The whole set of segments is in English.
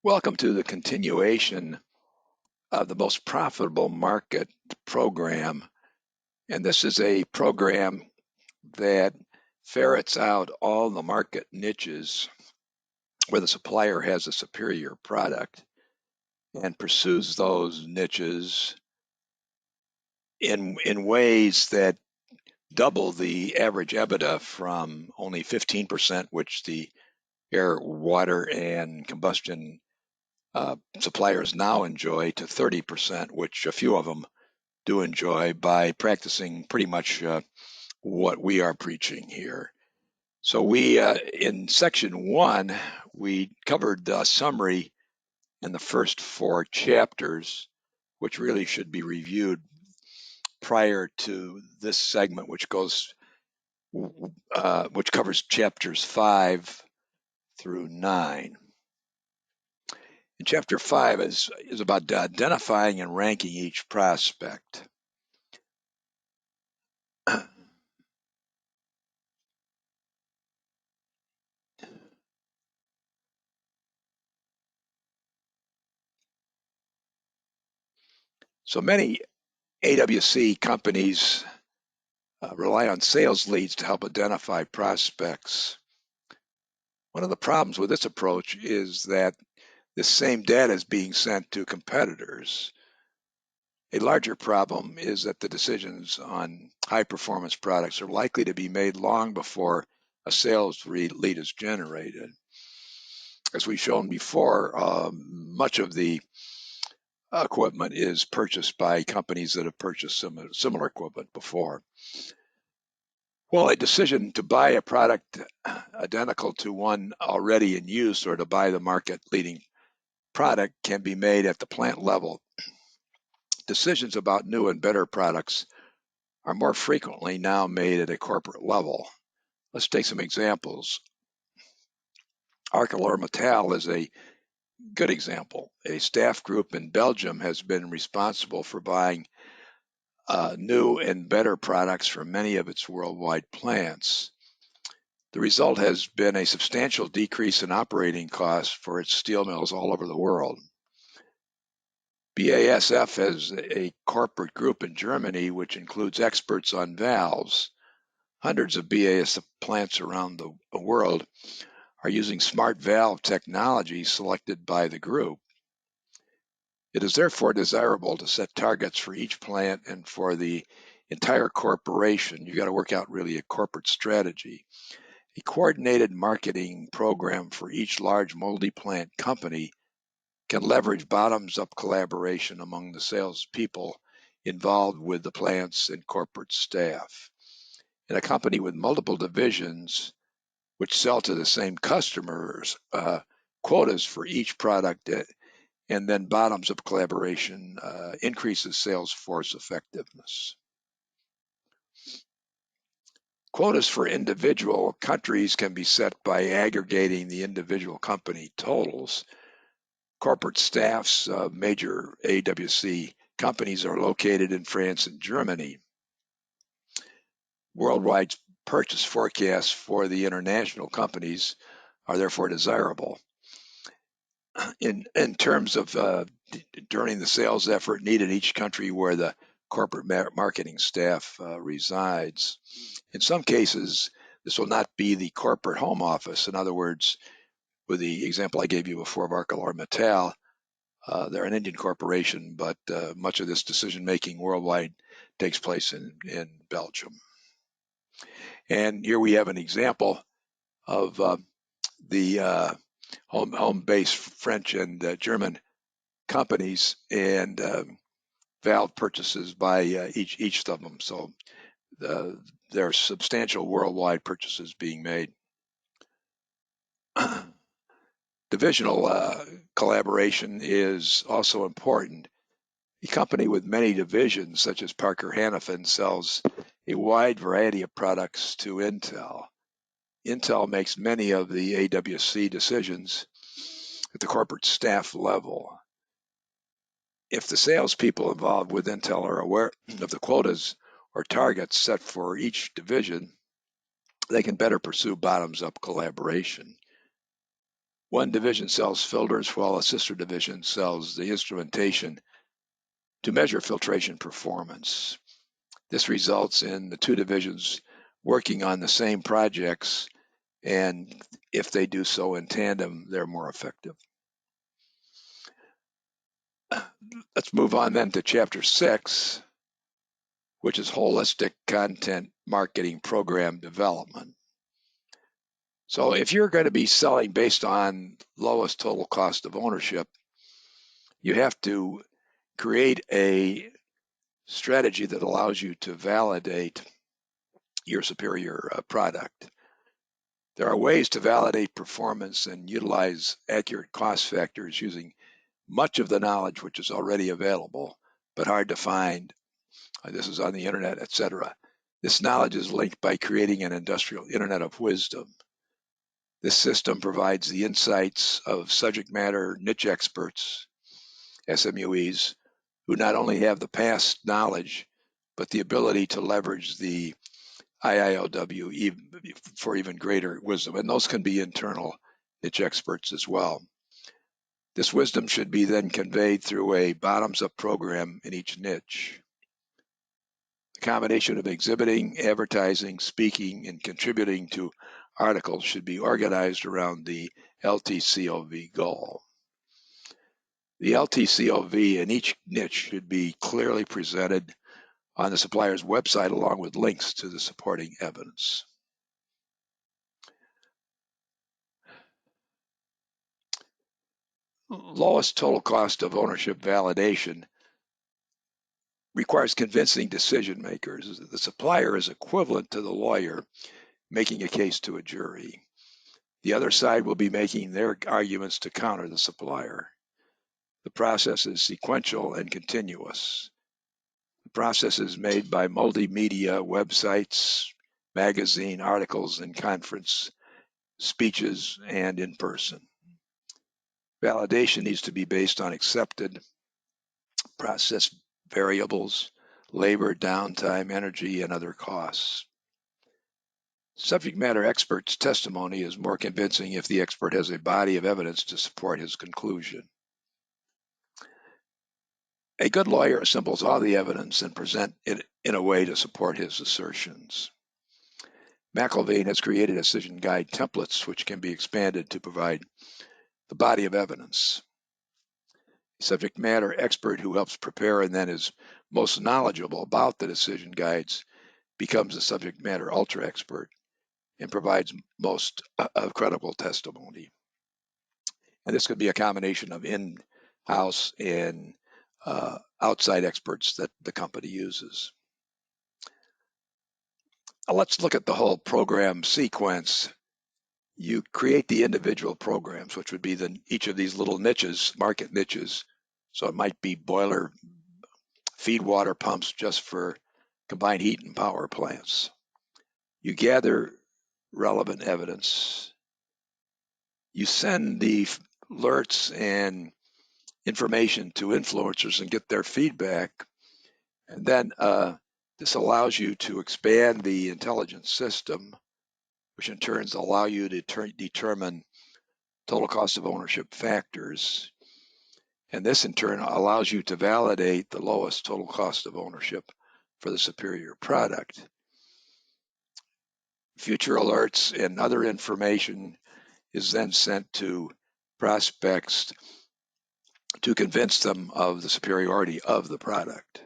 Welcome to the continuation of the most profitable market program. And this is a program that ferrets out all the market niches where the supplier has a superior product and pursues those niches in ways that double the average EBITDA from only 15%, which the air, water, and combustion suppliers now enjoy, to 30%, which a few of them do enjoy, by practicing pretty much what we are preaching here. So we, in section 1, we covered the summary in the first 4 chapters, which really should be reviewed prior to this segment, which covers chapters 5 through 9. And chapter 5 is about identifying and ranking each prospect. So many AWC companies rely on sales leads to help identify prospects. One of the problems with this approach is that this same data is being sent to competitors. A larger problem is that the decisions on high performance products are likely to be made long before a sales lead is generated. As we've shown before, much of the equipment is purchased by companies that have purchased similar equipment before. Well, a decision to buy a product identical to one already in use or to buy the market-leading product can be made at the plant level. Decisions about new and better products are more frequently now made at a corporate level. Let's take some examples. ArcelorMittal is a good example. A staff group in Belgium has been responsible for buying new and better products from many of its worldwide plants. The result has been a substantial decrease in operating costs for its steel mills all over the world. BASF is a corporate group in Germany which includes experts on valves. Hundreds of BASF plants around the world are using smart valve technology selected by the group. It is therefore desirable to set targets for each plant and for the entire corporation. You've got to work out really a corporate strategy. A coordinated marketing program for each large multi-plant company can leverage bottoms-up collaboration among the salespeople involved with the plants and corporate staff. In a company with multiple divisions which sell to the same customers, quotas for each product and then bottoms-up collaboration increases sales force effectiveness. Quotas for individual countries can be set by aggregating the individual company totals. Corporate staffs of major AWC companies are located in France and Germany. Worldwide purchase forecasts for the international companies are therefore desirable. In terms of during the sales effort needed in each country where the corporate marketing staff resides. In some cases, this will not be the corporate home office. In other words, with the example I gave you before of ArcelorMittal, they're an Indian corporation, but much of this decision-making worldwide takes place in Belgium. And here we have an example of the home-based French and German companies and valve purchases by each of them. So there are substantial worldwide purchases being made. Divisional collaboration is also important. A company with many divisions, such as Parker Hannifin, sells a wide variety of products to Intel. Intel makes many of the AWC decisions at the corporate staff level. If the salespeople involved with Intel are aware of the quotas or targets set for each division, they can better pursue bottoms-up collaboration. One division sells filters while a sister division sells the instrumentation to measure filtration performance. This results in the two divisions working on the same projects, and if they do so in tandem, they're more effective. Let's move on then to Chapter 6, which is holistic content marketing program development. So if you're going to be selling based on lowest total cost of ownership, you have to create a strategy that allows you to validate your superior product. There are ways to validate performance and utilize accurate cost factors using much of the knowledge which is already available, but hard to find. This is on the internet, etc. This knowledge is linked by creating an industrial internet of wisdom. This system provides the insights of subject matter niche experts, SMUEs, who not only have the past knowledge, but the ability to leverage the IIOW for even greater wisdom. And those can be internal niche experts as well. This wisdom should be then conveyed through a bottoms-up program in each niche. The combination of exhibiting, advertising, speaking, and contributing to articles should be organized around the LTCOV goal. The LTCOV in each niche should be clearly presented on the supplier's website along with links to the supporting evidence. Lowest total cost of ownership validation requires convincing decision makers. The supplier is equivalent to the lawyer making a case to a jury. The other side will be making their arguments to counter the supplier. The process is sequential and continuous. The process is made by multimedia websites, magazine articles, and conference speeches, and in person. Validation needs to be based on accepted process variables, labor, downtime, energy, and other costs. Subject matter expert's testimony is more convincing if the expert has a body of evidence to support his conclusion. A good lawyer assembles all the evidence and presents it in a way to support his assertions. McIlvaine has created decision guide templates which can be expanded to provide the body of evidence. A subject matter expert who helps prepare and then is most knowledgeable about the decision guides becomes a subject matter ultra expert and provides most credible testimony. And this could be a combination of in-house and outside experts that the company uses. Let's look at the whole program sequence. You create the individual programs, which would be each of these little niches, market niches. So it might be boiler feed water pumps just for combined heat and power plants. You gather relevant evidence. You send the alerts and information to influencers and get their feedback. And then this allows you to expand the intelligence system, which in turn allow you to determine total cost of ownership factors. And this in turn allows you to validate the lowest total cost of ownership for the superior product. Future alerts and other information is then sent to prospects to convince them of the superiority of the product.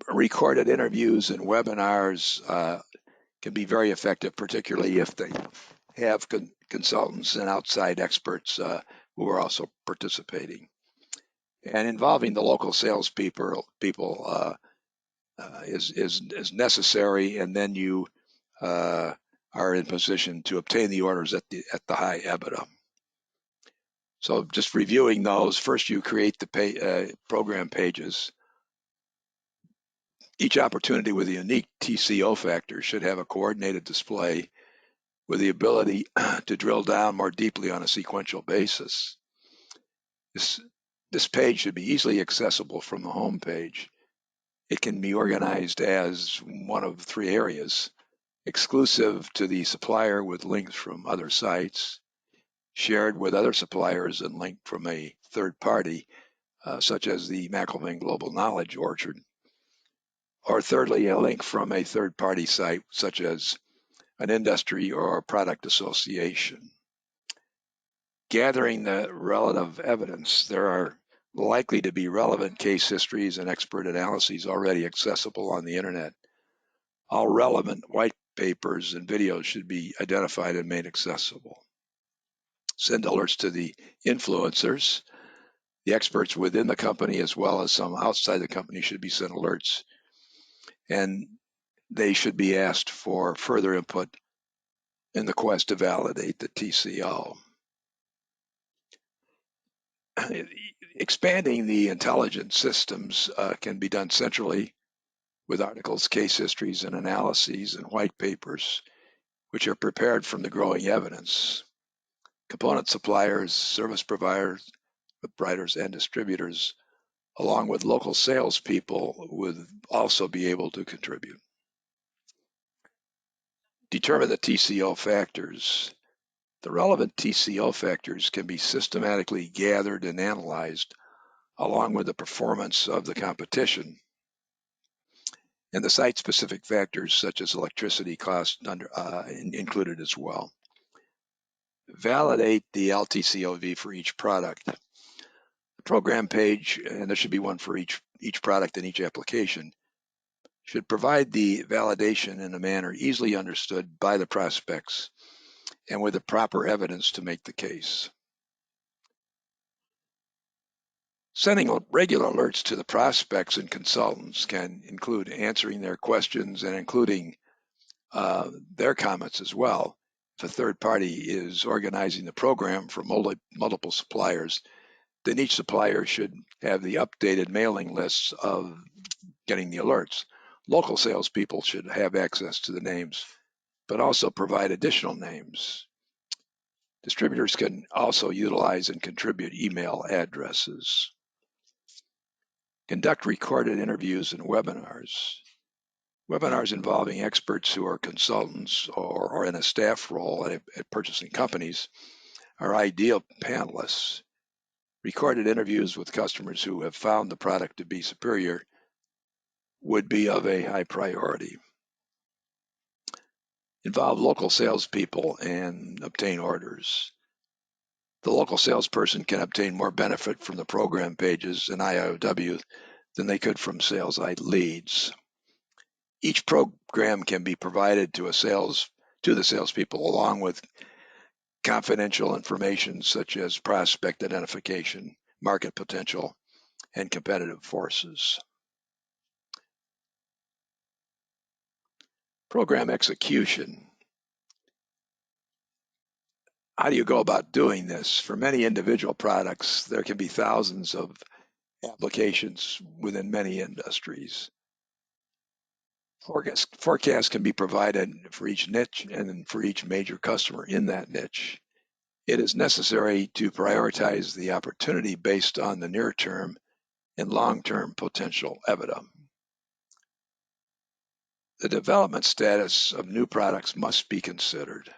Recorded interviews and webinars can be very effective, particularly if they have consultants and outside experts who are also participating. And involving the local salespeople is necessary, and then you are in position to obtain the orders at the high EBITDA. So just reviewing those, first you create the program pages. Each opportunity with a unique TCO factor should have a coordinated display with the ability to drill down more deeply on a sequential basis. This page should be easily accessible from the home page. It can be organized as one of three areas: exclusive to the supplier with links from other sites, shared with other suppliers and linked from a third party, such as the McIlvaine Global Knowledge Orchard, or thirdly, a link from a third party site, such as an industry or a product association. Gathering the relative evidence, there are likely to be relevant case histories and expert analyses already accessible on the internet. All relevant white papers and videos should be identified and made accessible. Send alerts to the influencers. The experts within the company as well as some outside the company should be sent alerts, and they should be asked for further input in the quest to validate the TCO. Expanding the intelligence systems can be done centrally with articles, case histories, and analyses and white papers, which are prepared from the growing evidence. Component suppliers, service providers, and distributors, along with local salespeople, would also be able to contribute. Determine the TCO factors. The relevant TCO factors can be systematically gathered and analyzed along with the performance of the competition and the site-specific factors such as electricity cost included as well. Validate the LTCOV for each product. The program page, and there should be one for each product and each application, should provide the validation in a manner easily understood by the prospects and with the proper evidence to make the case. Sending regular alerts to the prospects and consultants can include answering their questions and including their comments as well. If a third party is organizing the program for multiple suppliers, then each supplier should have the updated mailing lists of getting the alerts. Local salespeople should have access to the names, but also provide additional names. Distributors can also utilize and contribute email addresses. Conduct recorded interviews and webinars. Webinars involving experts who are consultants or in a staff role at purchasing companies are ideal panelists. Recorded interviews with customers who have found the product to be superior would be of a high priority. Involve local salespeople and obtain orders. The local salesperson can obtain more benefit from the program pages and IOW than they could from sales leads. Each program can be provided to the salespeople along with confidential information such as prospect identification, market potential, and competitive forces. Program execution. How do you go about doing this? For many individual products, there can be thousands of applications within many industries. Forecasts can be provided for each niche and for each major customer in that niche. It is necessary to prioritize the opportunity based on the near-term and long-term potential EBITDA. The development status of new products must be considered.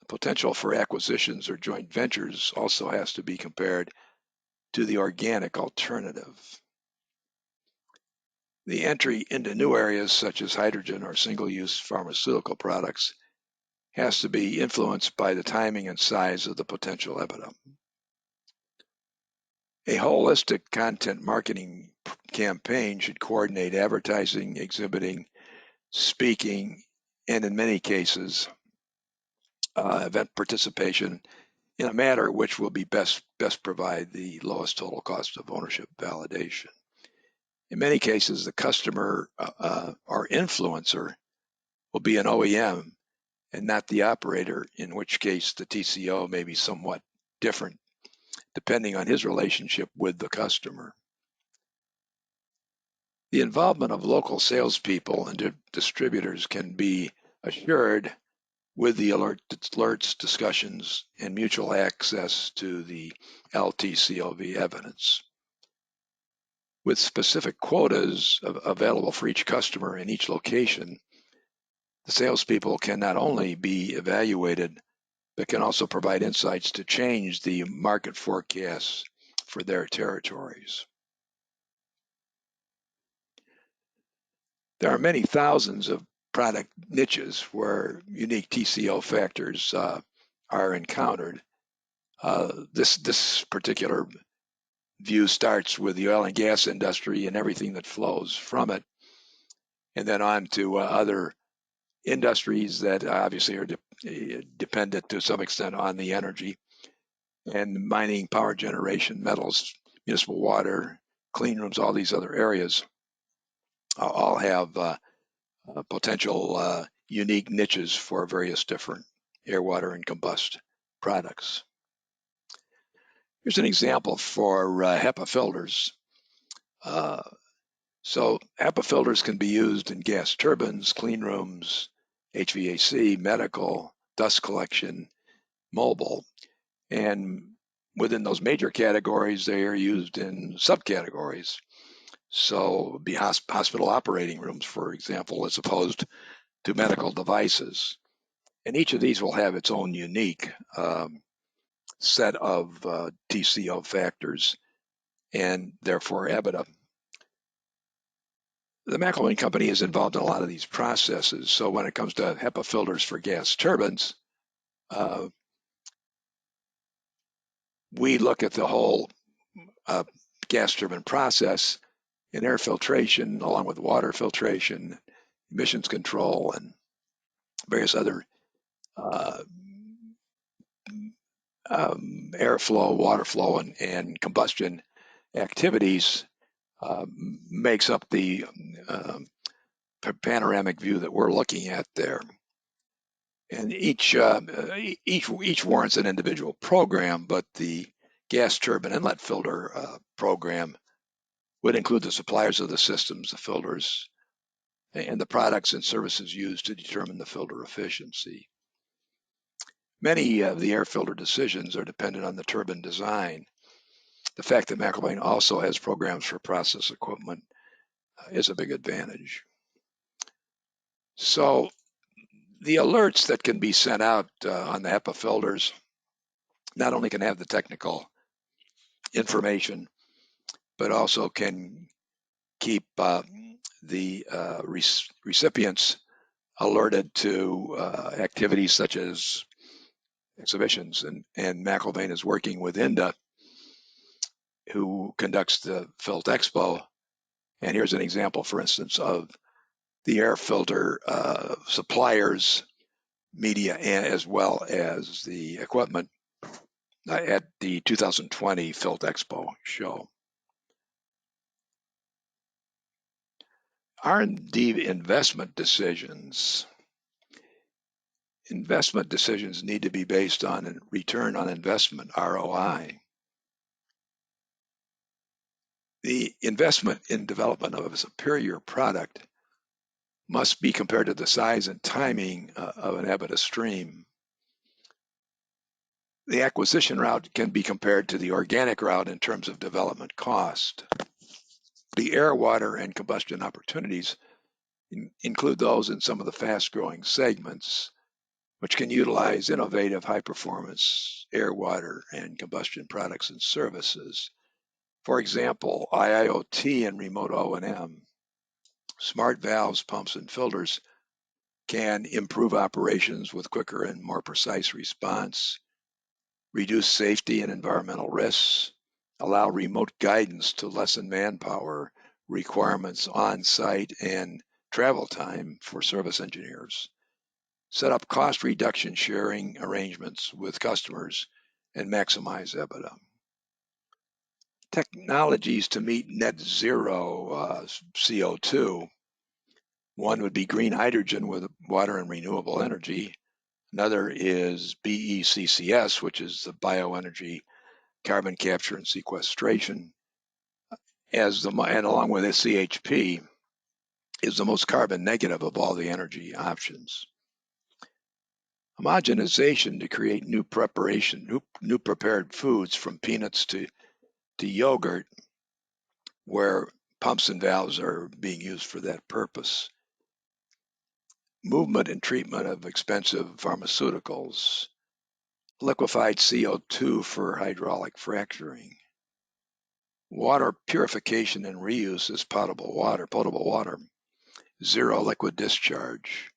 The potential for acquisitions or joint ventures also has to be compared to the organic alternative. The entry into new areas such as hydrogen or single-use pharmaceutical products has to be influenced by the timing and size of the potential EBITDA. A holistic content marketing campaign should coordinate advertising, exhibiting, speaking, and in many cases, event participation in a manner which will be best provide the lowest total cost of ownership validation. In many cases, the customer or influencer will be an OEM and not the operator, in which case the TCO may be somewhat different depending on his relationship with the customer. The involvement of local salespeople and distributors can be assured with the alerts, discussions, and mutual access to the LTCOV evidence. With specific quotas available for each customer in each location, The salespeople can not only be evaluated, but can also provide insights to change the market forecasts for their territories. There are many thousands of product niches where unique TCO factors are encountered. This particular view starts with the oil and gas industry and everything that flows from it, and then on to other industries that obviously are dependent to some extent on the energy, and mining, power generation, metals, municipal water, clean rooms, all these other areas all have potential unique niches for various different air, water, and combust products. Here's an example for HEPA filters. So HEPA filters can be used in gas turbines, clean rooms, HVAC, medical, dust collection, mobile, and within those major categories, they are used in subcategories. So be hospital operating rooms, for example, as opposed to medical devices. And each of these will have its own unique set of TCO factors and therefore EBITDA. The McIlvaine company is involved in a lot of these processes. So when it comes to HEPA filters for gas turbines, we look at the whole gas turbine process in air filtration, along with water filtration, emissions control, and various other airflow, water flow, and combustion activities makes up the panoramic view that we're looking at there. And each warrants an individual program, but the gas turbine inlet filter program would include the suppliers of the systems, the filters, and the products and services used to determine the filter efficiency. Many of the air filter decisions are dependent on the turbine design. The fact that McIlvaine also has programs for process equipment is a big advantage. So the alerts that can be sent out on the HEPA filters not only can have the technical information, but also can keep the recipients alerted to activities such as exhibitions. And McIlvaine is working with INDA, who conducts the Filt Expo. And here's an example, for instance, of the air filter suppliers, media, as well as the equipment at the 2020 Filt Expo show. R&D investment decisions. Investment decisions need to be based on a return on investment, ROI. The investment in development of a superior product must be compared to the size and timing of an EBITDA stream. The acquisition route can be compared to the organic route in terms of development cost. The air, water, and combustion opportunities include those in some of the fast-growing segments, which can utilize innovative high-performance air, water, and combustion products and services. For example, IIoT and remote O&M, smart valves, pumps, and filters can improve operations with quicker and more precise response, reduce safety and environmental risks, allow remote guidance to lessen manpower requirements on site and travel time for service engineers, set up cost reduction sharing arrangements with customers, and maximize EBITDA. Technologies to meet net zero CO2. One would be green hydrogen with water and renewable energy. Another is BECCS, which is the bioenergy carbon capture and sequestration, and along with CHP, is the most carbon negative of all the energy options. Homogenization to create new prepared foods from peanuts to yogurt, where pumps and valves are being used for that purpose. movement and treatment of expensive pharmaceuticals, liquefied CO2 for hydraulic fracturing, water purification and reuse as potable water, zero liquid discharge,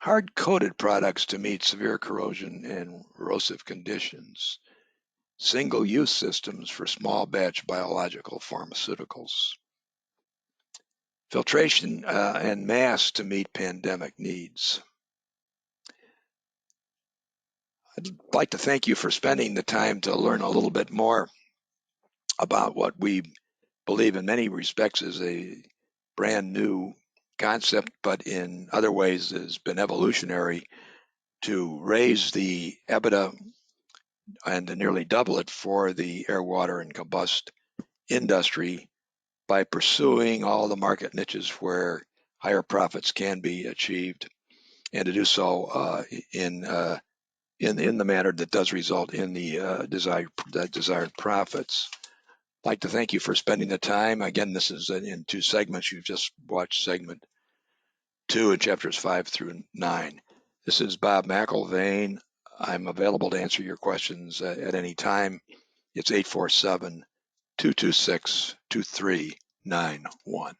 hard-coated products to meet severe corrosion and corrosive conditions, single-use systems for small batch biological pharmaceuticals, filtration and masks to meet pandemic needs. I'd like to thank you for spending the time to learn a little bit more about what we believe in many respects is a brand new concept, but in other ways has been evolutionary to raise the EBITDA and to nearly double it for the air, water, and combust industry by pursuing all the market niches where higher profits can be achieved, and to do so in the manner that does result in the desired profits. I'd like to thank you for spending the time. Again, this is in two segments. You've just watched segment 2 in chapters 5 through 9. This is Bob McIlvaine. I'm available to answer your questions at any time. It's 847-226-2391.